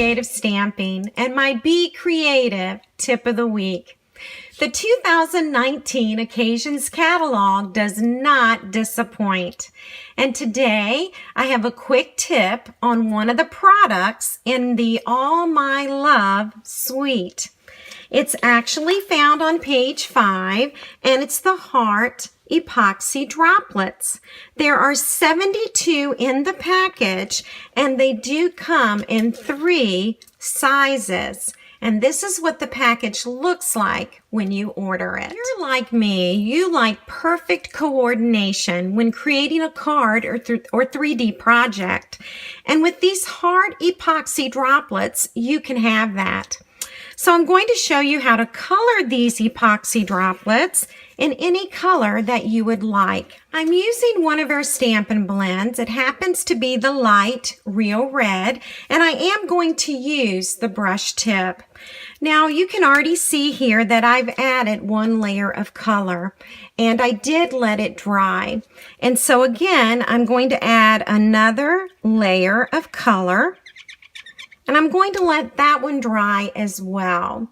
creative stamping and my Be Creative tip of the week. The 2019 Occasions Catalog does not disappoint. And today I have a quick tip on one of the products in the All My Love suite. It's actually found on page 5, and it's the Heart Epoxy Droplets. There are 72 in the package, and they do come in 3 sizes. And this is what the package looks like when you order it. If you're like me, you like perfect coordination when creating a card or 3D project. And with these Heart Epoxy Droplets, you can have that. So I'm going to show you how to color these epoxy droplets in any color that you would like. I'm using one of our Stampin Blends. It happens to be the light Real Red, and I am going to use the brush tip. Now you can already see here that I've added 1 layer of color, and I did let it dry. And so again, I'm going to add another layer of color. And I'm going to let that one dry as well.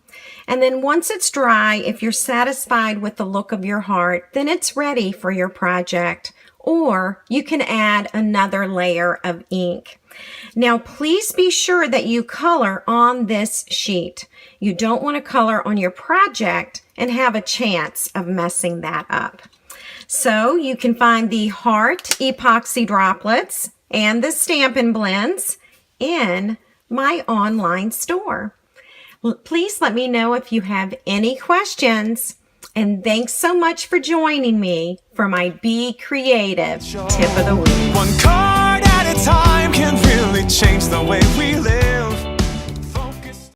And then once it's dry, if you're satisfied with the look of your heart, then it's ready for your project. Or you can add another layer of ink. Now, please be sure that you color on this sheet. You don't want to color on your project and have a chance of messing that up. So you can find the Heart Epoxy Droplets and the Stampin Blends in my online store. Please let me know if you have any questions. And thanks so much for joining me for my Be Creative tip of the week.